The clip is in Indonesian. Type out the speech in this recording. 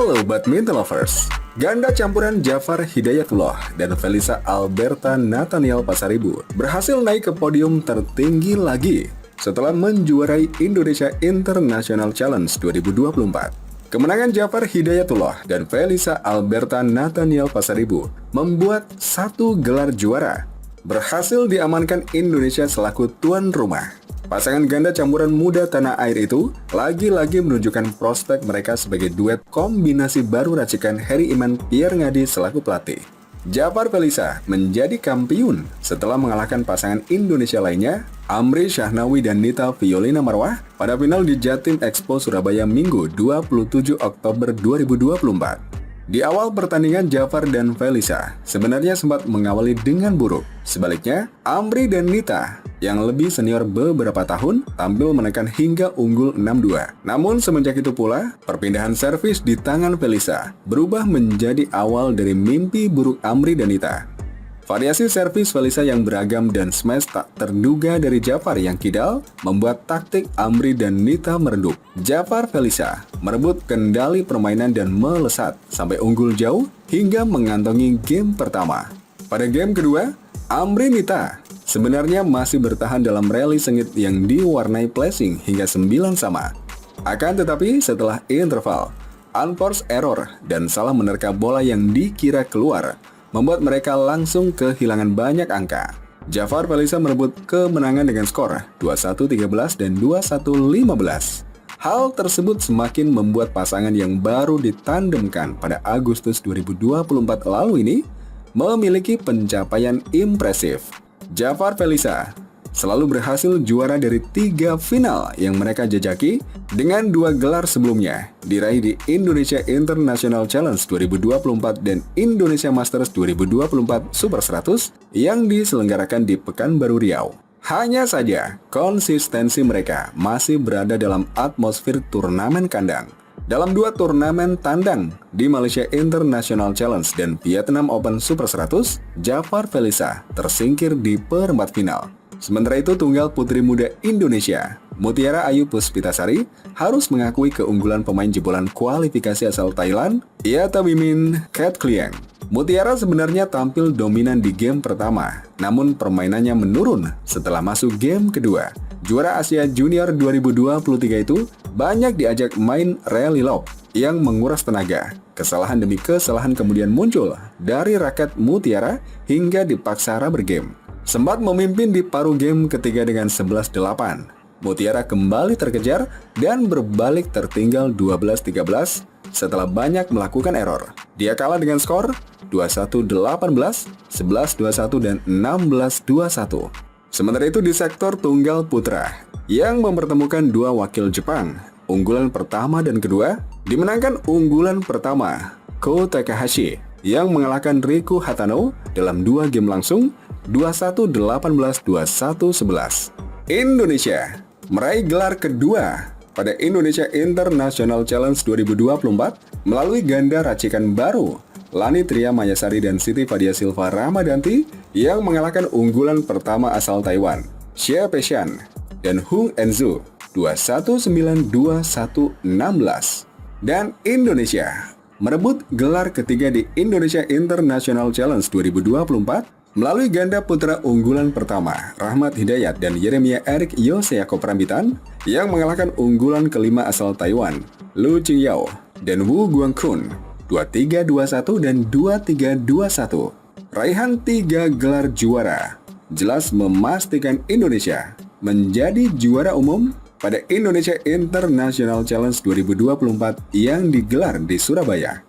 Halo badminton lovers, ganda campuran Jafar Hidayatullah dan Felisa Alberta Nathaniel Pasaribu berhasil naik ke podium tertinggi lagi setelah menjuarai Indonesia International Challenge 2024. Kemenangan Jafar Hidayatullah dan Felisa Alberta Nathaniel Pasaribu membuat satu gelar juara berhasil diamankan Indonesia selaku tuan rumah. Pasangan ganda campuran muda tanah air itu lagi-lagi menunjukkan prospek mereka sebagai duet kombinasi baru racikan Harry Iman Pierre Ngadi selaku pelatih. Jafar Felisa menjadi kampiun setelah mengalahkan pasangan Indonesia lainnya, Amri Syahnawi dan Nita Violina Marwah, pada final di Jatim Expo Surabaya Minggu 27 Oktober 2024. Di awal pertandingan, Jafar dan Felisa sebenarnya sempat mengawali dengan buruk. Sebaliknya, Amri dan Nita yang lebih senior beberapa tahun tampil menekan hingga unggul 6-2. Namun semenjak itu pula, perpindahan servis di tangan Felisa berubah menjadi awal dari mimpi buruk Amri dan Nita. Variasi servis Felisa yang beragam dan smash tak terduga dari Jafar yang kidal membuat taktik Amri dan Nita meredup. Jafar Felisa merebut kendali permainan dan melesat sampai unggul jauh hingga mengantongi game pertama. Pada game kedua, Amri Nita sebenarnya masih bertahan dalam rally sengit yang diwarnai placing hingga 9-sama. Akan tetapi setelah interval, unforced error dan salah menerka bola yang dikira keluar membuat mereka langsung kehilangan banyak angka. Jafar Felisa merebut kemenangan dengan skor 21-13 dan 21-15. Hal tersebut semakin membuat pasangan yang baru ditandemkan pada Agustus 2024 lalu ini memiliki pencapaian impresif. Jafar Felisa selalu berhasil juara dari 3 final yang mereka jajaki dengan 2 gelar sebelumnya diraih di Indonesia International Challenge 2024 dan Indonesia Masters 2024 Super 100 yang diselenggarakan di Pekanbaru Riau. Hanya saja, konsistensi mereka masih berada dalam atmosfer turnamen kandang. Dalam 2 turnamen tandang di Malaysia International Challenge dan Vietnam Open Super 100, Jafar Felisa tersingkir di perempat final. Sementara itu, tunggal putri muda Indonesia, Mutiara Ayu Puspitasari, harus mengakui keunggulan pemain jebolan kualifikasi asal Thailand, Iatawimin Khatkliang. Mutiara sebenarnya tampil dominan di game pertama, namun permainannya menurun setelah masuk game kedua. Juara Asia Junior 2023 itu banyak diajak main rally lob yang menguras tenaga. Kesalahan demi kesalahan kemudian muncul dari raket Mutiara hingga dipaksa rubber game. Sempat memimpin di paruh game ketiga dengan 11-8. Mutiara kembali terkejar dan berbalik tertinggal 12-13 setelah banyak melakukan error. Dia kalah dengan skor 21-18, 11-21, dan 16-21. Sementara itu di sektor tunggal putra yang mempertemukan 2 wakil Jepang, unggulan pertama dan kedua dimenangkan unggulan pertama Ko Takahashi yang mengalahkan Riku Hatano dalam 2 game langsung 21-18, 21-11. Indonesia meraih gelar kedua pada Indonesia International Challenge 2024 melalui ganda racikan baru Lani Tria Mayasari dan Siti Fadia Silva Ramadanti yang mengalahkan unggulan pertama asal Taiwan, Xie Peixian dan Hung Enzu 21-9, 21-16. Dan Indonesia merebut gelar ketiga di Indonesia International Challenge 2024 melalui ganda putra unggulan pertama Rahmat Hidayat dan Yeremia Eric Yoseako Prambitan yang mengalahkan unggulan kelima asal Taiwan, Lu Qingyao dan Wu Guangkun 23-21 dan 23-21. Raihan 3 gelar juara jelas memastikan Indonesia menjadi juara umum pada Indonesia International Challenge 2024 yang digelar di Surabaya.